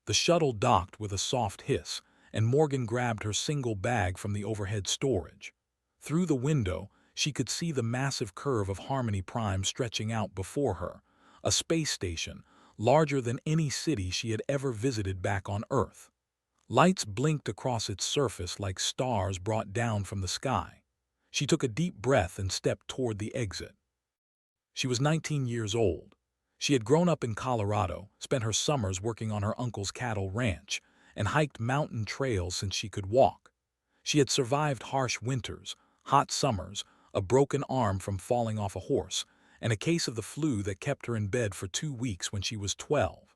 The shuttle docked with a soft hiss, and Morgan grabbed her single bag from the overhead storage. Through the window, she could see the massive curve of Harmony Prime stretching out before her, a space station, larger than any city she had ever visited back on Earth. Lights blinked across its surface like stars brought down from the sky. She took a deep breath and stepped toward the exit. She was 19 years old. She had grown up in Colorado, spent her summers working on her uncle's cattle ranch, and hiked mountain trails since she could walk. She had survived harsh winters, hot summers, a broken arm from falling off a horse, and a case of the flu that kept her in bed for 2 weeks when she was 12.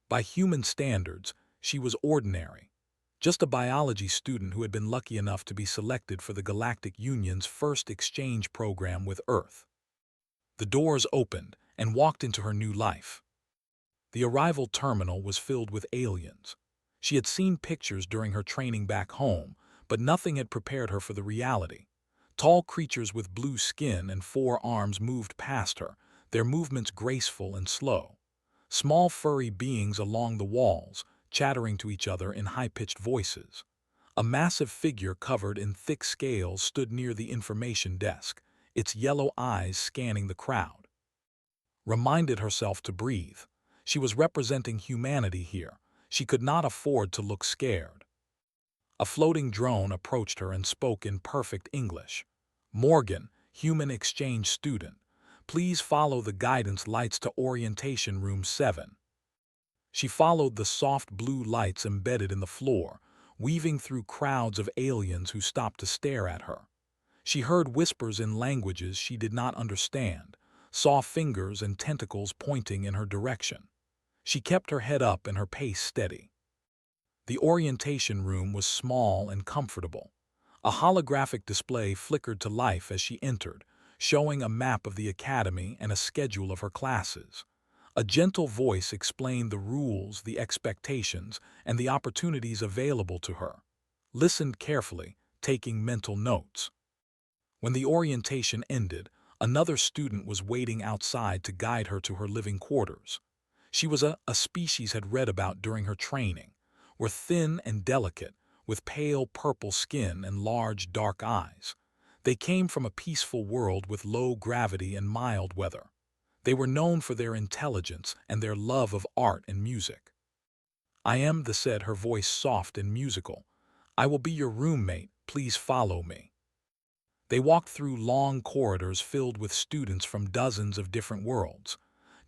By human standards, she was ordinary. Just a biology student who had been lucky enough to be selected for the Galactic Union's first exchange program with Earth. The doors opened and walked into her new life. The arrival terminal was filled with aliens. She had seen pictures during her training back home, but nothing had prepared her for the reality. Tall creatures with blue skin and 4 arms moved past her, their movements graceful and slow. Small furry beings along the walls, chattering to each other in high-pitched voices. A massive figure covered in thick scales stood near the information desk, its yellow eyes scanning the crowd. Reminded herself to breathe. She was representing humanity here. She could not afford to look scared. A floating drone approached her and spoke in perfect English. "Morgan, human exchange student. Please follow the guidance lights to Orientation Room 7. She followed the soft blue lights embedded in the floor, weaving through crowds of aliens who stopped to stare at her. She heard whispers in languages she did not understand, saw fingers and tentacles pointing in her direction. She kept her head up and her pace steady. The orientation room was small and comfortable. A holographic display flickered to life as she entered, showing a map of the academy and a schedule of her classes. A gentle voice explained the rules, the expectations, and the opportunities available to her. Listened carefully, taking mental notes. When the orientation ended, another student was waiting outside to guide her to her living quarters. She was a species had read about during her training, were thin and delicate, with pale purple skin and large dark eyes. They came from a peaceful world with low gravity and mild weather. They were known for their intelligence and their love of art and music. "I am," said, her voice soft and musical. "I will be your roommate, please follow me." They walked through long corridors filled with students from dozens of different worlds.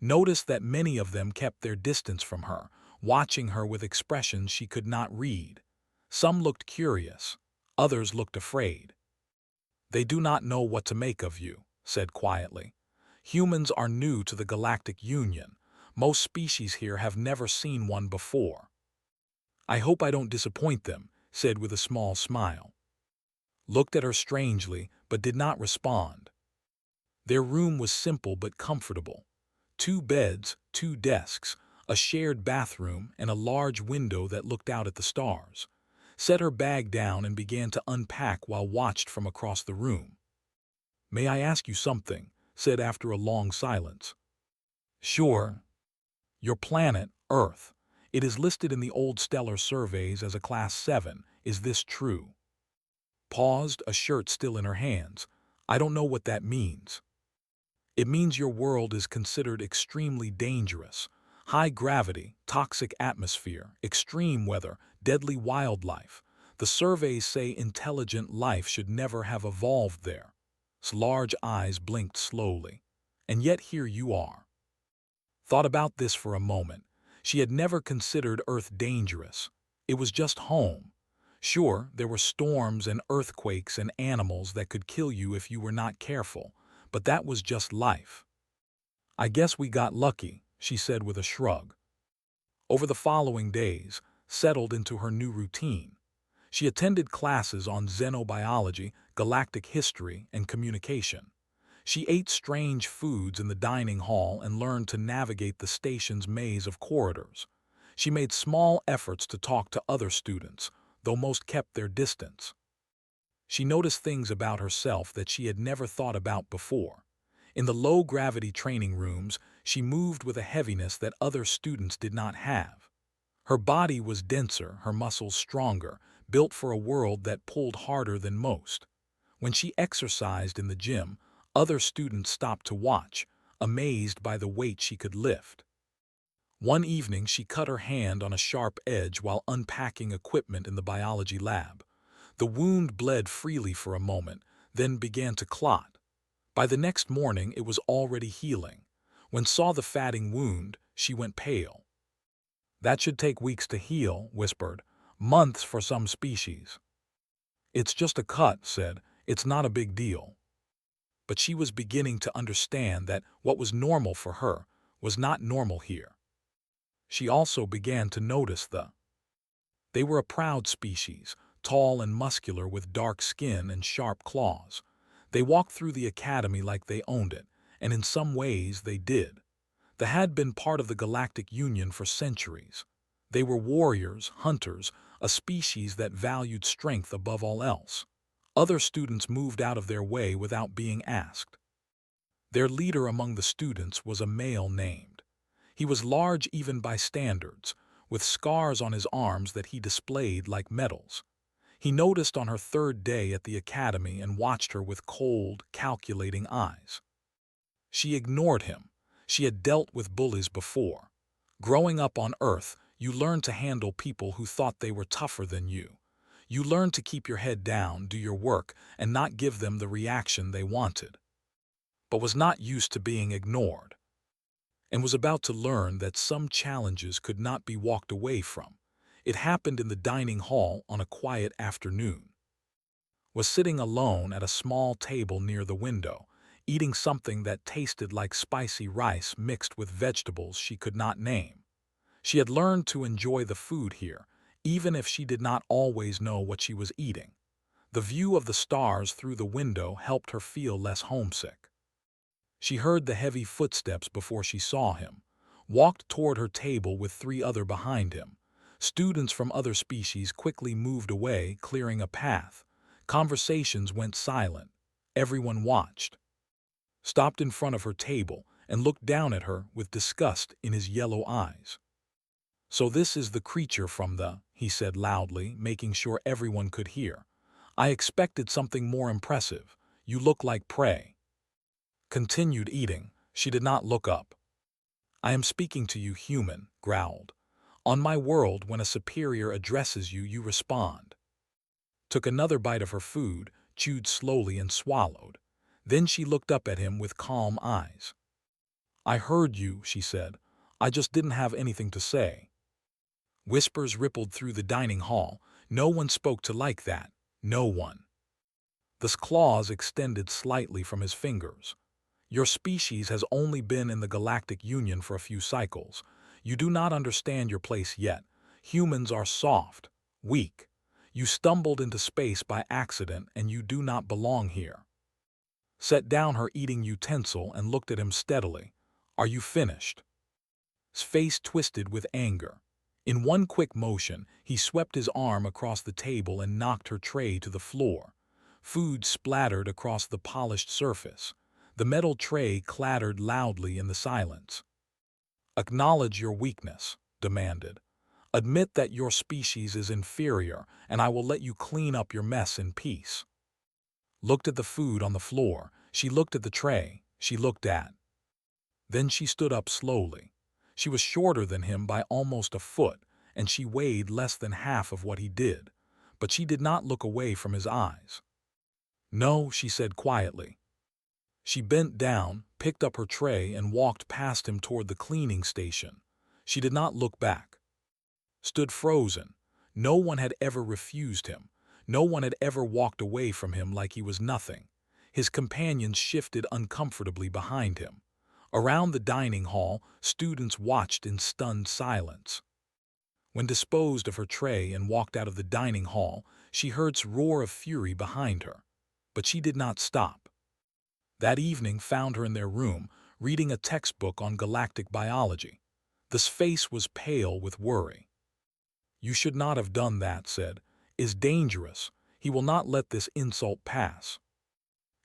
Noticed that many of them kept their distance from her, watching her with expressions she could not read. Some looked curious, others looked afraid. "They do not know what to make of you," said quietly. "Humans are new to the Galactic Union. Most species here have never seen one before." "I hope I don't disappoint them," said with a small smile. Looked at her strangely, but did not respond. Their room was simple but comfortable. 2 beds, 2 desks, a shared bathroom, and a large window that looked out at the stars. Set her bag down and began to unpack while watched from across the room. "May I ask you something?" said after a long silence. "Sure." "Your planet, Earth. It is listed in the old stellar surveys as a Class 7. Is this true?" Paused, a shirt still in her hands. "I don't know what that means." "It means your world is considered extremely dangerous. High gravity, toxic atmosphere, extreme weather, deadly wildlife. The surveys say intelligent life should never have evolved there." His large eyes blinked slowly. "And yet here you are." Thought about this for a moment. She had never considered Earth dangerous. It was just home. Sure, there were storms and earthquakes and animals that could kill you if you were not careful, but that was just life. "I guess we got lucky," she said with a shrug. Over the following days, settled into her new routine. She attended classes on xenobiology, galactic history, and communication. She ate strange foods in the dining hall and learned to navigate the station's maze of corridors. She made small efforts to talk to other students, though most kept their distance. She noticed things about herself that she had never thought about before. In the low-gravity training rooms, she moved with a heaviness that other students did not have. Her body was denser, her muscles stronger, built for a world that pulled harder than most. When she exercised in the gym, other students stopped to watch, amazed by the weight she could lift. One evening, she cut her hand on a sharp edge while unpacking equipment in the biology lab. The wound bled freely for a moment, then began to clot. By the next morning, it was already healing. When saw the fatting wound, she went pale. "That should take weeks to heal," whispered. "Months for some species." "It's just a cut," said. "It's not a big deal." But she was beginning to understand that what was normal for her was not normal here. She also began to notice they were a proud species, tall and muscular with dark skin and sharp claws. They walked through the academy like they owned it, and in some ways they did. They had been part of the Galactic Union for centuries. They were warriors, hunters, a species that valued strength above all else. Other students moved out of their way without being asked. Their leader among the students was a male named. He was large even by standards, with scars on his arms that he displayed like medals. He noticed on her third day at the academy and watched her with cold, calculating eyes. She ignored him. She had dealt with bullies before. Growing up on Earth, you learned to handle people who thought they were tougher than you. You learned to keep your head down, do your work, and not give them the reaction they wanted. But was not used to being ignored, and was about to learn that some challenges could not be walked away from. It happened in the dining hall on a quiet afternoon. Was sitting alone at a small table near the window, eating something that tasted like spicy rice mixed with vegetables she could not name. She had learned to enjoy the food here, even if she did not always know what she was eating. The view of the stars through the window helped her feel less homesick. She heard the heavy footsteps before she saw him, walked toward her table with 3 others behind him. Students from other species quickly moved away, clearing a path. Conversations went silent. Everyone watched. Stopped in front of her table and looked down at her with disgust in his yellow eyes. "So this is the creature from he said loudly, making sure everyone could hear. "I expected something more impressive. You look like prey." Continued eating. She did not look up. "I am speaking to you, human," growled. "On my world, when a superior addresses you, you respond." Took another bite of her food, chewed slowly and swallowed. Then she looked up at him with calm eyes. "I heard you," she said. "I just didn't have anything to say." Whispers rippled through the dining hall. No one spoke to like that. No one. The claws extended slightly from his fingers. "Your species has only been in the Galactic Union for a few cycles. You do not understand your place yet. Humans are soft, weak. You stumbled into space by accident and you do not belong here." Set down her eating utensil and looked at him steadily. "Are you finished?" His face twisted with anger. In one quick motion, he swept his arm across the table and knocked her tray to the floor. Food splattered across the polished surface. The metal tray clattered loudly in the silence. "Acknowledge your weakness," demanded. "Admit that your species is inferior, and I will let you clean up your mess in peace." Looked at the food on the floor. She looked at the tray. She looked at. Then she stood up slowly. She was shorter than him by almost a foot, and she weighed less than half of what he did. But she did not look away from his eyes. "No," she said quietly. She bent down, picked up her tray, and walked past him toward the cleaning station. She did not look back. Stood frozen. No one had ever refused him. No one had ever walked away from him like he was nothing. His companions shifted uncomfortably behind him. Around the dining hall, students watched in stunned silence. When disposed of her tray and walked out of the dining hall, she heard a roar of fury behind her. But she did not stop. That evening found her in their room, reading a textbook on galactic biology. This face was pale with worry. "You should not have done that," said. "Is dangerous. He will not let this insult pass."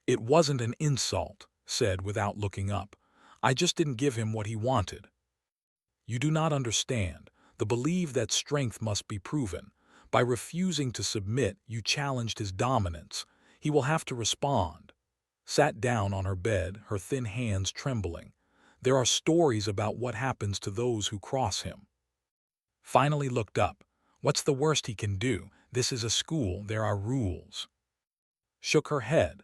"It wasn't an insult," said without looking up. "I just didn't give him what he wanted." "You do not understand. the belief that strength must be proven. By refusing to submit, you challenged his dominance. He will have to respond. Sat down on her bed, her thin hands trembling. There are stories about what happens to those who cross him. Finally looked up. What's the worst he can do? This is a school, there are rules. Shook her head.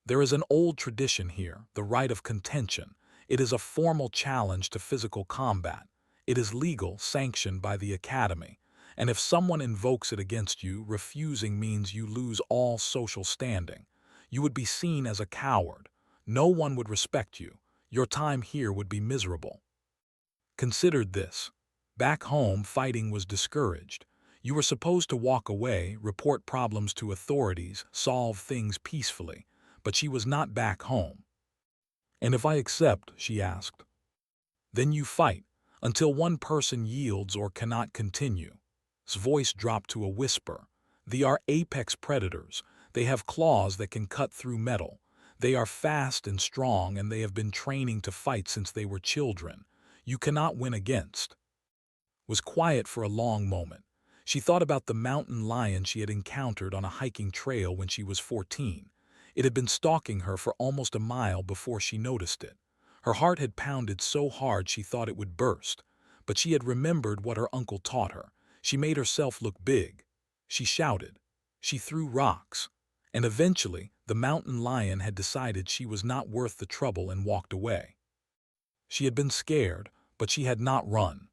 There is an old tradition here, the right of contention. It is a formal challenge to physical combat. It is legal, sanctioned by the Academy. And if someone invokes it against you, refusing means you lose all social standing. You would be seen as a coward. No one would respect you. Your time here would be miserable. Considered this. Back home, fighting was discouraged. You were supposed to walk away, report problems to authorities, solve things peacefully. But she was not back home. And if I accept, she asked. Then you fight, until one person yields or cannot continue. His voice dropped to a whisper. They are apex predators. They have claws that can cut through metal. They are fast and strong, and they have been training to fight since they were children. You cannot win against. Was quiet for a long moment. She thought about the mountain lion she had encountered on a hiking trail when she was 14. It had been stalking her for almost a mile before she noticed it. Her heart had pounded so hard she thought it would burst. But she had remembered what her uncle taught her. She made herself look big. She shouted. She threw rocks. And eventually, the mountain lion had decided she was not worth the trouble and walked away. She had been scared, but she had not run.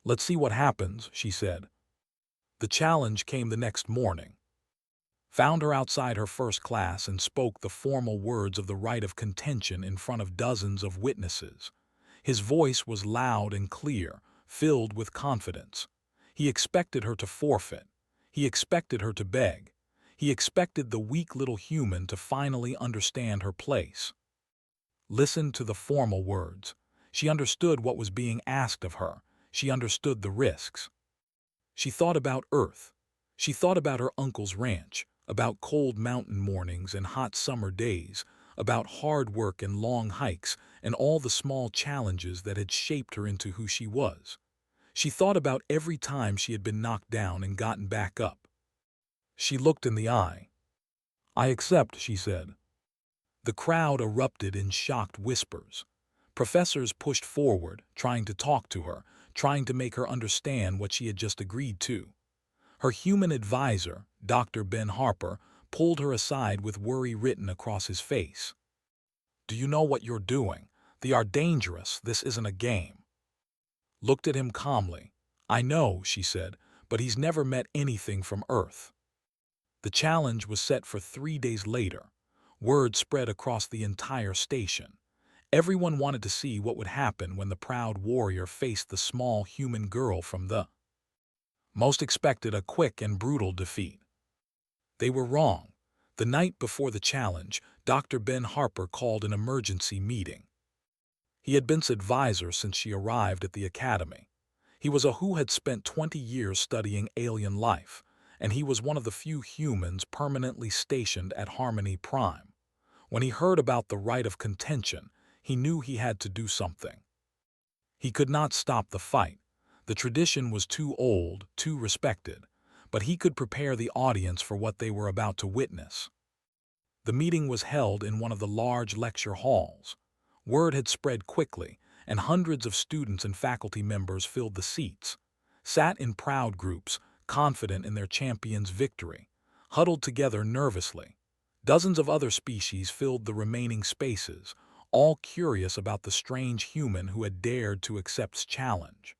Let's see what happens, she said. The challenge came the next morning. Found her outside her first class and spoke the formal words of the right of contention in front of dozens of witnesses. His voice was loud and clear, filled with confidence. He expected her to forfeit. He expected her to beg. He expected the weak little human to finally understand her place. Listen to the formal words. She understood what was being asked of her. She understood the risks. She thought about Earth. She thought about her uncle's ranch, about cold mountain mornings and hot summer days, about hard work and long hikes, and all the small challenges that had shaped her into who she was. She thought about every time she had been knocked down and gotten back up. She looked in the eye. I accept, she said. The crowd erupted in shocked whispers. Professors pushed forward, trying to talk to her, trying to make her understand what she had just agreed to. Her human advisor, Dr. Ben Harper, pulled her aside with worry written across his face. Do you know what you're doing? They are dangerous. This isn't a game. Looked at him calmly. I know, she said, but he's never met anything from Earth. The challenge was set for 3 days later. Word spread across the entire station. Everyone wanted to see what would happen when the proud warrior faced the small human girl from the most expected a quick and brutal defeat. They were wrong. The night before the challenge, Dr. Ben Harper called an emergency meeting. He had been his advisor since she arrived at the academy. He was a who had spent 20 years studying alien life, and he was one of the few humans permanently stationed at Harmony Prime. When he heard about the right of contention, he knew he had to do something. He could not stop the fight. The tradition was too old, too respected, but he could prepare the audience for what they were about to witness. The meeting was held in one of the large lecture halls. Word had spread quickly, and hundreds of students and faculty members filled the seats. Sat in proud groups, confident in their champion's victory, huddled together nervously. Dozens of other species filled the remaining spaces, all curious about the strange human who had dared to accept his challenge.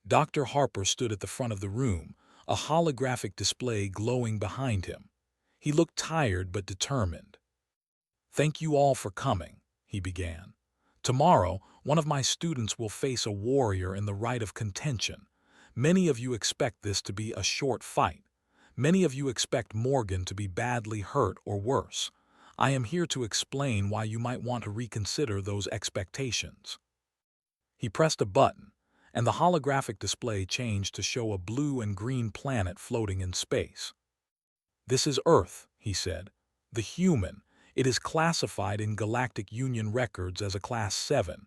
Dr. Harper stood at the front of the room, a holographic display glowing behind him. He looked tired but determined. Thank you all for coming, he began. Tomorrow, one of my students will face a warrior in the right of contention. Many of you expect this to be a short fight. Many of you expect Morgan to be badly hurt or worse. I am here to explain why you might want to reconsider those expectations. He pressed a button, and the holographic display changed to show a blue and green planet floating in space. This is Earth, he said. The human. It is classified in Galactic Union records as a Class 7.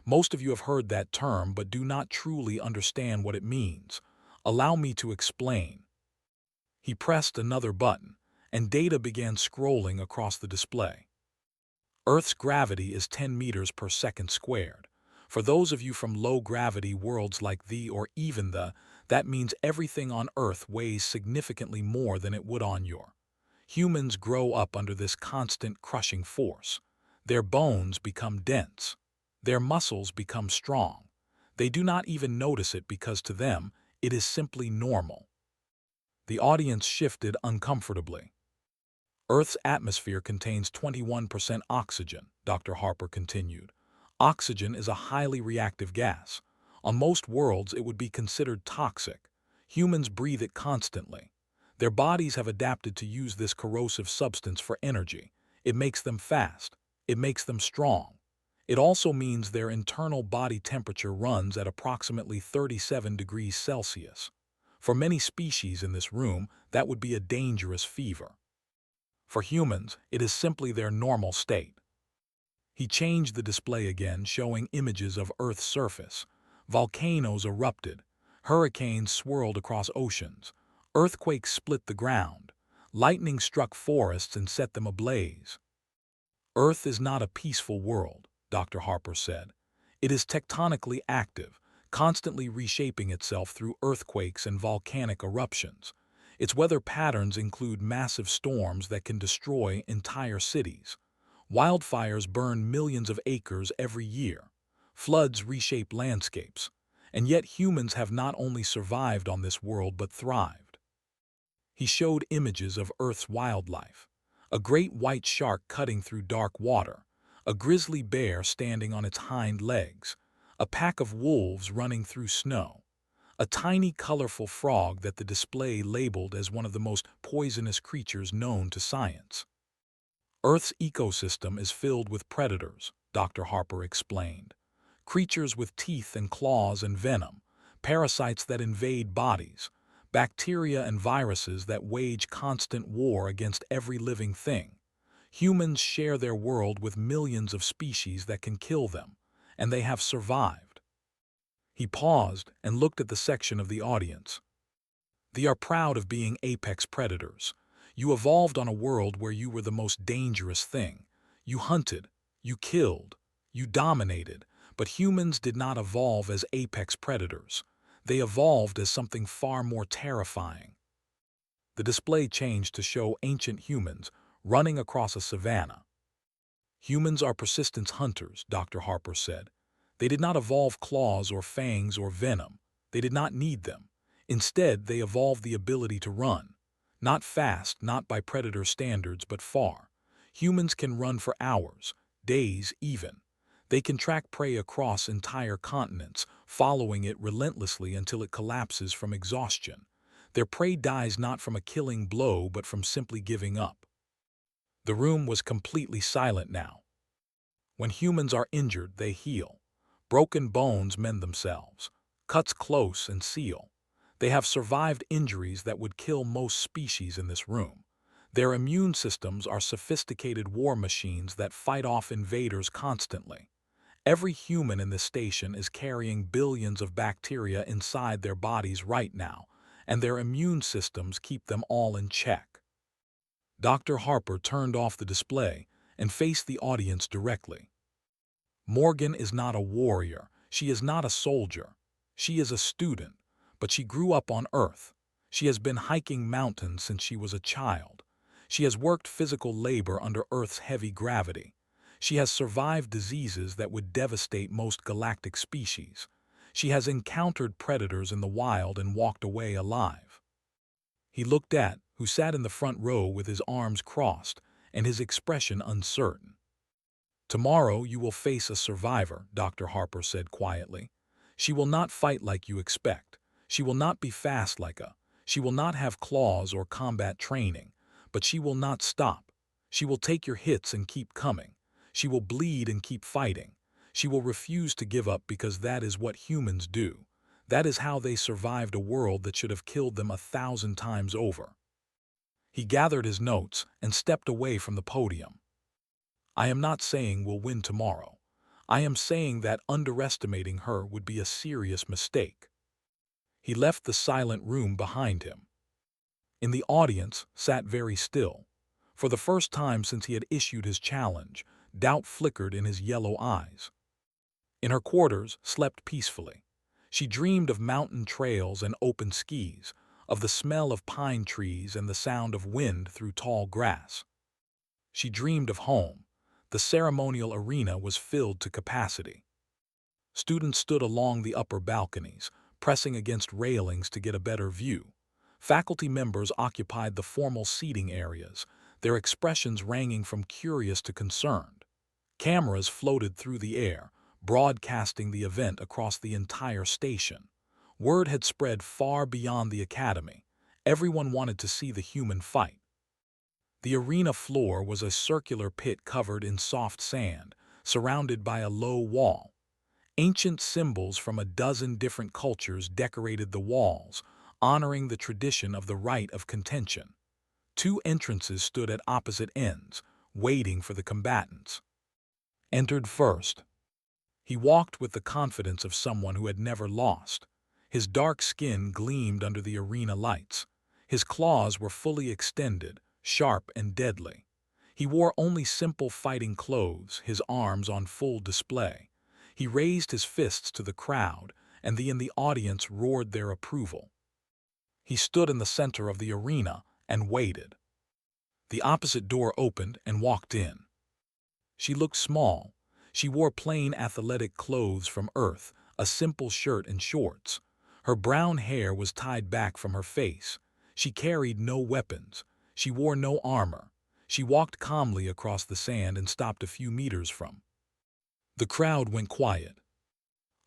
Most of you have heard that term but do not truly understand what it means. Allow me to explain. He pressed another button, and data began scrolling across the display. Earth's gravity is 10 meters per second squared. For those of you from low-gravity worlds like that means everything on Earth weighs significantly more than it would on your. Humans grow up under this constant crushing force. Their bones become dense. Their muscles become strong. They do not even notice it because to them, it is simply normal. The audience shifted uncomfortably. Earth's atmosphere contains 21% oxygen, Dr. Harper continued. Oxygen is a highly reactive gas. On most worlds, it would be considered toxic. Humans breathe it constantly. Their bodies have adapted to use this corrosive substance for energy. It makes them fast. It makes them strong. It also means their internal body temperature runs at approximately 37 degrees Celsius. For many species in this room, that would be a dangerous fever. For humans, it is simply their normal state. He changed the display again, showing images of Earth's surface. Volcanoes erupted. Hurricanes swirled across oceans. Earthquakes split the ground. Lightning struck forests and set them ablaze. Earth is not a peaceful world, Dr. Harper said. It is tectonically active, constantly reshaping itself through earthquakes and volcanic eruptions. Its weather patterns include massive storms that can destroy entire cities. Wildfires burn millions of acres every year. Floods reshape landscapes. And yet humans have not only survived on this world but thrived. He showed images of Earth's wildlife. A great white shark cutting through dark water. A grizzly bear standing on its hind legs. A pack of wolves running through snow. A tiny, colorful frog that the display labeled as one of the most poisonous creatures known to science. Earth's ecosystem is filled with predators, Dr. Harper explained. Creatures with teeth and claws and venom, parasites that invade bodies, bacteria and viruses that wage constant war against every living thing. Humans share their world with millions of species that can kill them, and they have survived. He paused and looked at the section of the audience. They are proud of being apex predators. You evolved on a world where you were the most dangerous thing. You hunted, you killed, you dominated, but humans did not evolve as apex predators. They evolved as something far more terrifying. The display changed to show ancient humans running across a savanna. Humans are persistence hunters, Dr. Harper said. They did not evolve claws or fangs or venom. They did not need them. Instead, they evolved the ability to run. Not fast, not by predator standards, but far. Humans can run for hours, days even. They can track prey across entire continents, following it relentlessly until it collapses from exhaustion. Their prey dies not from a killing blow, but from simply giving up. The room was completely silent now. When humans are injured, they heal. Broken bones mend themselves. Cuts close and seal. They have survived injuries that would kill most species in this room. Their immune systems are sophisticated war machines that fight off invaders constantly. Every human in this station is carrying billions of bacteria inside their bodies right now, and their immune systems keep them all in check. Dr. Harper turned off the display and faced the audience directly. Morgan is not a warrior. She is not a soldier. She is a student, but she grew up on Earth. She has been hiking mountains since she was a child. She has worked physical labor under Earth's heavy gravity. She has survived diseases that would devastate most galactic species. She has encountered predators in the wild and walked away alive. He looked at who sat in the front row with his arms crossed and his expression uncertain. Tomorrow you will face a survivor, Dr. Harper said quietly. She will not fight like you expect. She will not be fast she will not have claws or combat training, but she will not stop. She will take your hits and keep coming. She will bleed and keep fighting. She will refuse to give up because that is what humans do. That is how they survived a world that should have killed them 1,000 times over. He gathered his notes and stepped away from the podium. I am not saying we'll win tomorrow. I am saying that underestimating her would be a serious mistake." He left the silent room behind him. In the audience sat very still. For the first time since he had issued his challenge, doubt flickered in his yellow eyes. In her quarters slept peacefully. She dreamed of mountain trails and open skis, of the smell of pine trees and the sound of wind through tall grass. She dreamed of home. The ceremonial arena was filled to capacity. Students stood along the upper balconies, pressing against railings to get a better view. Faculty members occupied the formal seating areas, their expressions ranging from curious to concerned. Cameras floated through the air, broadcasting the event across the entire station. Word had spread far beyond the academy. Everyone wanted to see the human fight. The arena floor was a circular pit covered in soft sand, surrounded by a low wall. Ancient symbols from a dozen different cultures decorated the walls, honoring the tradition of the right of contention. Two entrances stood at opposite ends, waiting for the combatants. Entered first. He walked with the confidence of someone who had never lost. His dark skin gleamed under the arena lights. His claws were fully extended, sharp and deadly. He wore only simple fighting clothes, his arms on full display. He raised his fists to the crowd, and in the audience roared their approval. He stood in the center of the arena and waited. The opposite door opened and walked in. She looked small. She wore plain athletic clothes from Earth, a simple shirt and shorts. Her brown hair was tied back from her face. She carried no weapons. She wore no armor. She walked calmly across the sand and stopped a few meters from. The crowd went quiet.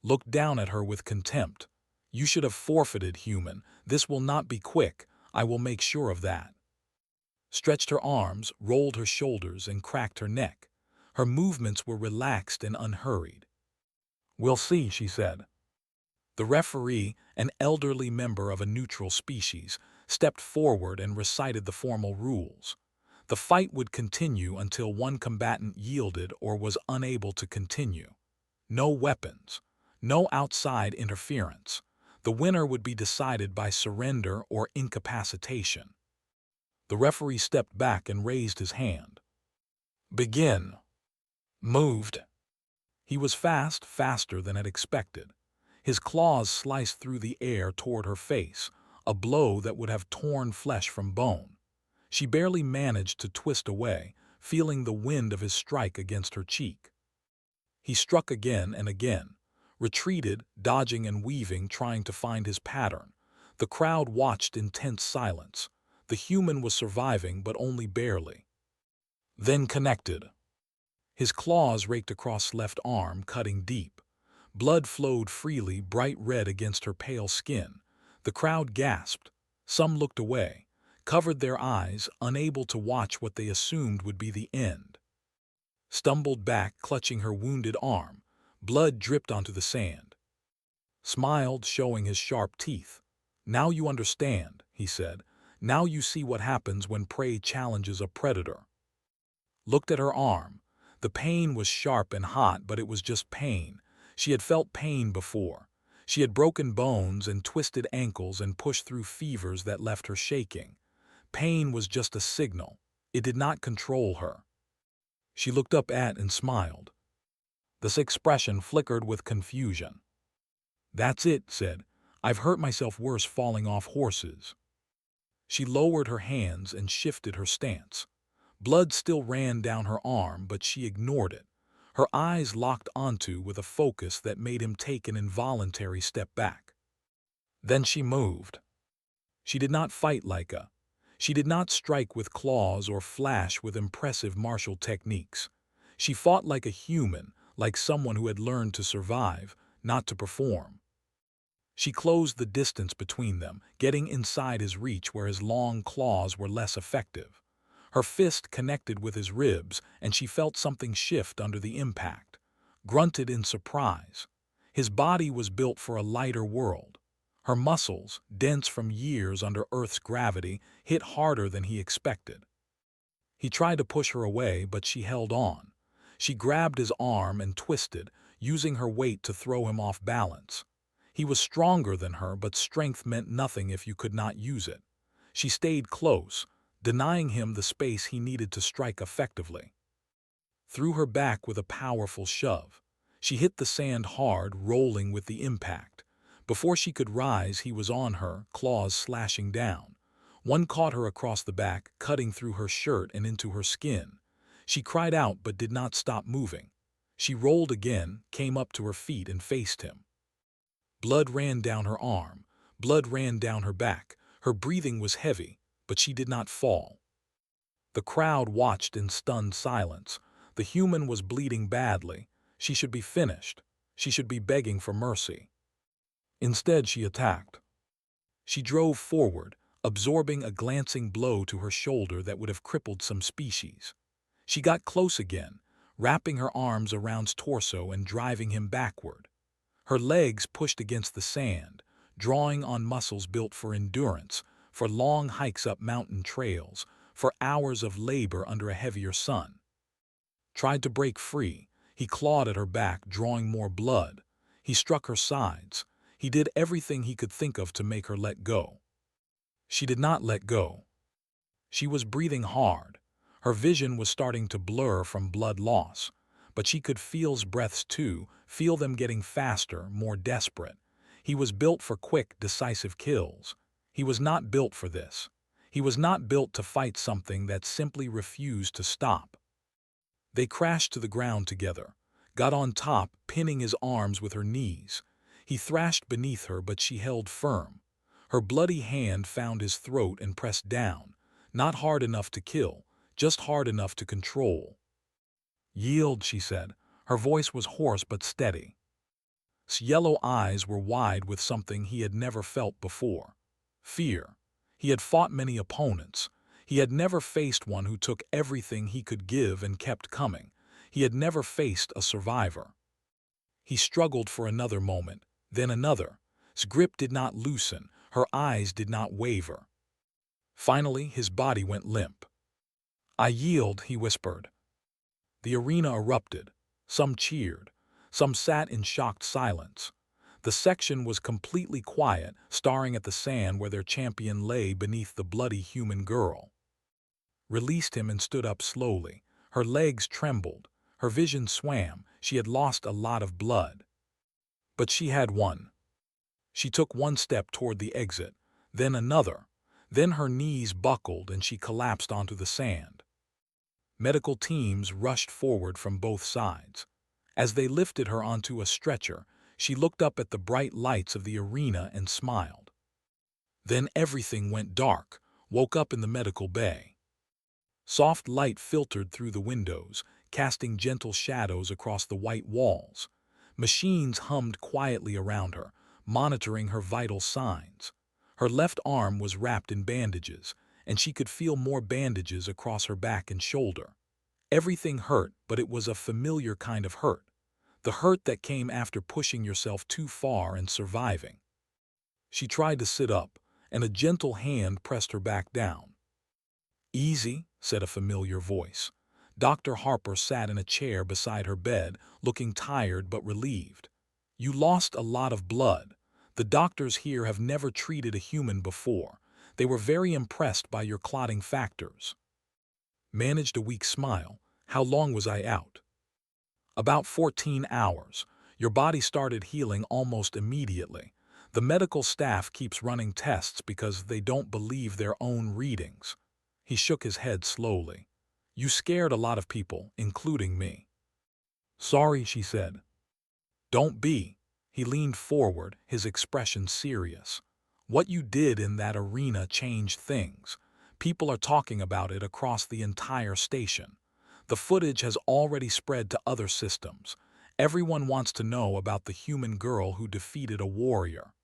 Looked down at her with contempt. "You should have forfeited, human. This will not be quick. I will make sure of that." Stretched her arms, rolled her shoulders, and cracked her neck. Her movements were relaxed and unhurried. "We'll see," she said. The referee, an elderly member of a neutral species, stepped forward and recited the formal rules. The fight would continue until one combatant yielded or was unable to continue. No weapons. No outside interference. The winner would be decided by surrender or incapacitation. The referee stepped back and raised his hand. "Begin." Moved. He was fast, faster than had expected. His claws sliced through the air toward her face, a blow that would have torn flesh from bone. She barely managed to twist away, feeling the wind of his strike against her cheek. He struck again and again, retreated, dodging and weaving, trying to find his pattern. The crowd watched in tense silence. The human was surviving, but only barely. Then connected. His claws raked across left arm, cutting deep. Blood flowed freely, bright red against her pale skin. The crowd gasped. Some looked away, covered their eyes, unable to watch what they assumed would be the end. Stumbled back, clutching her wounded arm. Blood dripped onto the sand. Smiled, showing his sharp teeth. "Now you understand," he said. "Now you see what happens when prey challenges a predator." Looked at her arm. The pain was sharp and hot, but it was just pain. She had felt pain before. She had broken bones and twisted ankles and pushed through fevers that left her shaking. Pain was just a signal. It did not control her. She looked up at and smiled. This expression flickered with confusion. "That's it," said. "I've hurt myself worse falling off horses." She lowered her hands and shifted her stance. Blood still ran down her arm, but she ignored it. Her eyes locked onto with a focus that made him take an involuntary step back. Then she moved. She did not fight like a. She did not strike with claws or flash with impressive martial techniques. She fought like a human, like someone who had learned to survive, not to perform. She closed the distance between them, getting inside his reach where his long claws were less effective. Her fist connected with his ribs, and she felt something shift under the impact. Grunted in surprise. His body was built for a lighter world. Her muscles, dense from years under Earth's gravity, hit harder than he expected. He tried to push her away, but she held on. She grabbed his arm and twisted, using her weight to throw him off balance. He was stronger than her, but strength meant nothing if you could not use it. She stayed close, denying him the space he needed to strike effectively. Threw her back with a powerful shove. She hit the sand hard, rolling with the impact. Before she could rise, he was on her, claws slashing down. One caught her across the back, cutting through her shirt and into her skin. She cried out but did not stop moving. She rolled again, came up to her feet and faced him. Blood ran down her arm. Blood ran down her back. Her breathing was heavy, but she did not fall. The crowd watched in stunned silence. The human was bleeding badly. She should be finished. She should be begging for mercy. Instead, she attacked. She drove forward, absorbing a glancing blow to her shoulder that would have crippled some species. She got close again, wrapping her arms around his torso and driving him backward. Her legs pushed against the sand, drawing on muscles built for endurance, for long hikes up mountain trails, for hours of labor under a heavier sun. Tried to break free. He clawed at her back, drawing more blood. He struck her sides. He did everything he could think of to make her let go. She did not let go. She was breathing hard. Her vision was starting to blur from blood loss, but she could feel his breaths too, feel them getting faster, more desperate. He was built for quick, decisive kills. He was not built for this. He was not built to fight something that simply refused to stop. They crashed to the ground together, got on top, pinning his arms with her knees. He thrashed beneath her, but she held firm. Her bloody hand found his throat and pressed down, not hard enough to kill, just hard enough to control. "Yield," she said. Her voice was hoarse but steady. His yellow eyes were wide with something he had never felt before. Fear. He had fought many opponents. He had never faced one who took everything he could give and kept coming. He had never faced a survivor. He struggled for another moment, then another. His grip did not loosen. Her eyes did not waver. Finally, his body went limp. "I yield," he whispered. The arena erupted. Some cheered. Some sat in shocked silence. The section was completely quiet, staring at the sand where their champion lay beneath the bloody human girl. Released him and stood up slowly. Her legs trembled. Her vision swam. She had lost a lot of blood. But she had won. She took one step toward the exit, then another. Then her knees buckled and she collapsed onto the sand. Medical teams rushed forward from both sides. As they lifted her onto a stretcher, she looked up at the bright lights of the arena and smiled. Then everything went dark, woke up in the medical bay. Soft light filtered through the windows, casting gentle shadows across the white walls. Machines hummed quietly around her, monitoring her vital signs. Her left arm was wrapped in bandages, and she could feel more bandages across her back and shoulder. Everything hurt, but it was a familiar kind of hurt. The hurt that came after pushing yourself too far and surviving. She tried to sit up, and a gentle hand pressed her back down. "Easy," said a familiar voice. Dr. Harper sat in a chair beside her bed, looking tired but relieved. "You lost a lot of blood. The doctors here have never treated a human before. They were very impressed by your clotting factors." Managed a weak smile. "How long was I out?" "About 14 hours. Your body started healing almost immediately. The medical staff keeps running tests because they don't believe their own readings." He shook his head slowly. "You scared a lot of people, including me." "Sorry," she said. "Don't be." He leaned forward, his expression serious. "What you did in that arena changed things. People are talking about it across the entire station. The footage has already spread to other systems. Everyone wants to know about the human girl who defeated a warrior."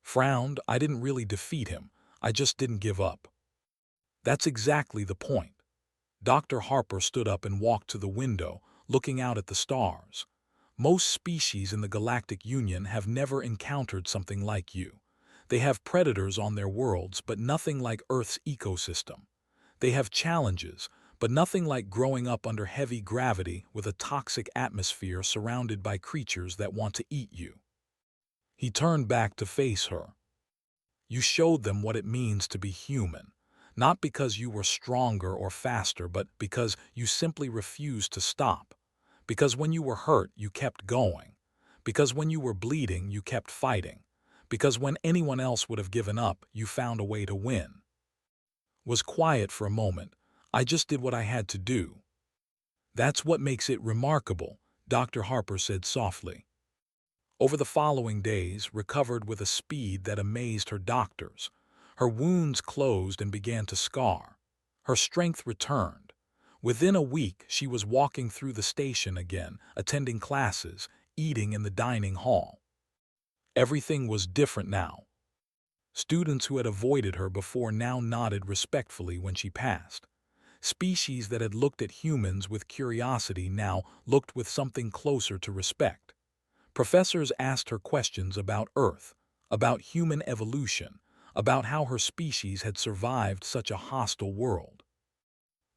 Frowned. "I didn't really defeat him. I just didn't give up." "That's exactly the point." Dr. Harper stood up and walked to the window, looking out at the stars. "Most species in the Galactic Union have never encountered something like you. They have predators on their worlds, but nothing like Earth's ecosystem. They have challenges, but nothing like growing up under heavy gravity with a toxic atmosphere surrounded by creatures that want to eat you. He turned back to face her. You showed them what it means to be human, not because you were stronger or faster, but because you simply refused to stop. Because when you were hurt, you kept going. Because when you were bleeding, you kept fighting. Because when anyone else would have given up, you found a way to win. Was quiet for a moment. I just did what I had to do. That's what makes it remarkable, Dr. Harper said softly. Over the following days, recovered with a speed that amazed her doctors. Her wounds closed and began to scar. Her strength returned. Within a week, she was walking through the station again, attending classes, eating in the dining hall. Everything was different now. Students who had avoided her before now nodded respectfully when she passed. Species that had looked at humans with curiosity now looked with something closer to respect. Professors asked her questions about Earth, about human evolution, about how her species had survived such a hostile world.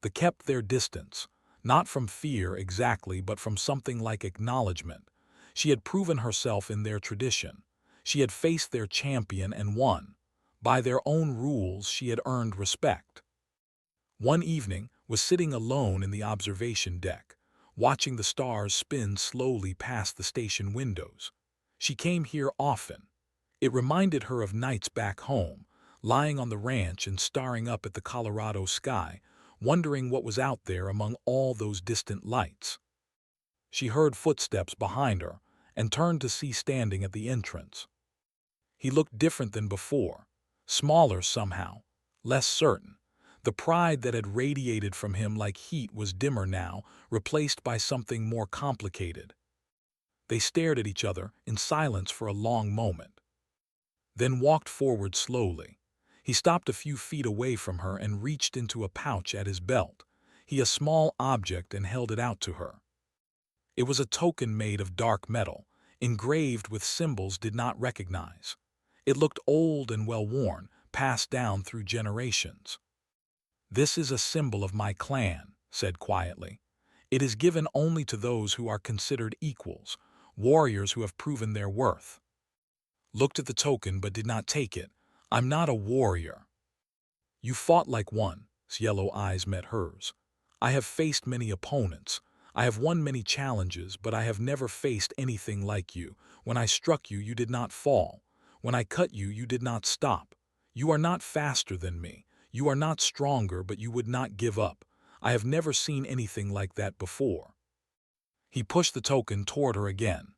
They kept their distance, not from fear exactly, but from something like acknowledgement. She had proven herself in their tradition. She had faced their champion and won. By their own rules, she had earned respect. One evening was sitting alone in the observation deck, watching the stars spin slowly past the station windows. She came here often. It reminded her of nights back home, lying on the ranch and staring up at the Colorado sky, wondering what was out there among all those distant lights. She heard footsteps behind her and turned to see standing at the entrance. He looked different than before, smaller somehow, less certain. The pride that had radiated from him like heat was dimmer now, replaced by something more complicated. They stared at each other in silence for a long moment, then walked forward slowly. He stopped a few feet away from her and reached into a pouch at his belt. He a small object and held it out to her. It was a token made of dark metal, engraved with symbols did not recognize. It looked old and well-worn, passed down through generations. "This is a symbol of my clan," said quietly. "It is given only to those who are considered equals, warriors who have proven their worth." Looked at the token but did not take it. "I'm not a warrior." "You fought like one." His yellow eyes met hers. "I have faced many opponents. I have won many challenges, but I have never faced anything like you. When I struck you, you did not fall. When I cut you, you did not stop. You are not faster than me. You are not stronger, but you would not give up. I have never seen anything like that before." He pushed the token toward her again.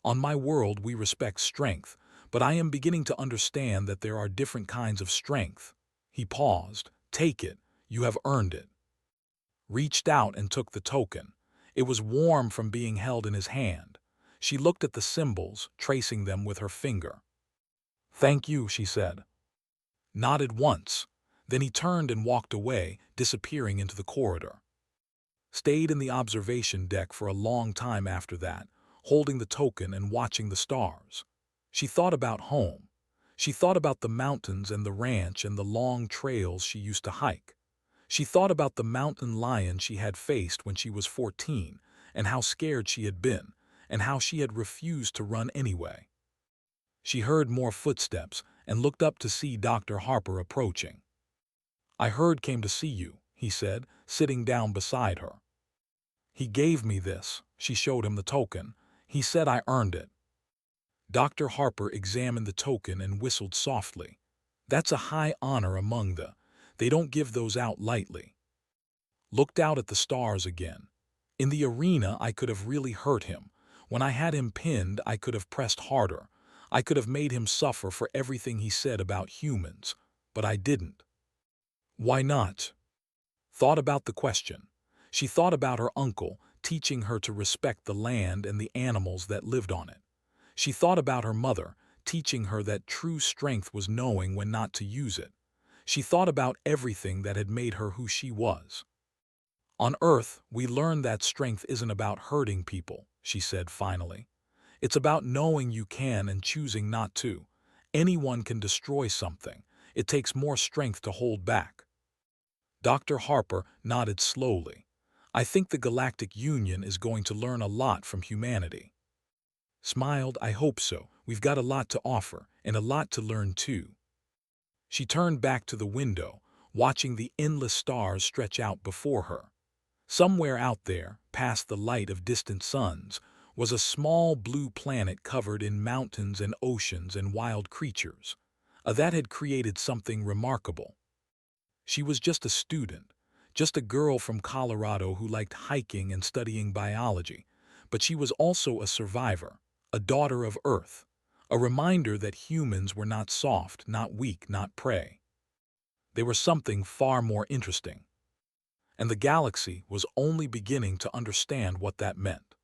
"On my world, we respect strength, but I am beginning to understand that there are different kinds of strength." He paused. "Take it. You have earned it." Reached out and took the token. It was warm from being held in his hand. She looked at the symbols, tracing them with her finger. "Thank you," she said. Nodded once. Then he turned and walked away, disappearing into the corridor. Stayed in the observation deck for a long time after that, holding the token and watching the stars. She thought about home. She thought about the mountains and the ranch and the long trails she used to hike. She thought about the mountain lion she had faced when she was 14, and how scared she had been, and how she had refused to run anyway. She heard more footsteps and looked up to see Dr. Harper approaching. "I heard came to see you," he said, sitting down beside her. "He gave me this." She showed him the token. "He said I earned it." Dr. Harper examined the token and whistled softly. "That's a high honor among the. They don't give those out lightly." Looked out at the stars again. "In the arena, I could have really hurt him. When I had him pinned, I could have pressed harder. I could have made him suffer for everything he said about humans. But I didn't." "Why not?" Thought about the question. She thought about her uncle, teaching her to respect the land and the animals that lived on it. She thought about her mother, teaching her that true strength was knowing when not to use it. She thought about everything that had made her who she was. "On Earth, we learn that strength isn't about hurting people," she said finally. "It's about knowing you can and choosing not to. Anyone can destroy something. It takes more strength to hold back." Dr. Harper nodded slowly. I think the Galactic Union is going to learn a lot from humanity. Smiled, I hope so. We've got a lot to offer, and a lot to learn too. She turned back to the window, watching the endless stars stretch out before her. Somewhere out there, past the light of distant suns, was a small blue planet covered in mountains and oceans and wild creatures. That had created something remarkable. She was just a student, just a girl from Colorado who liked hiking and studying biology, but she was also a survivor, a daughter of Earth, a reminder that humans were not soft, not weak, not prey. They were something far more interesting. And the galaxy was only beginning to understand what that meant.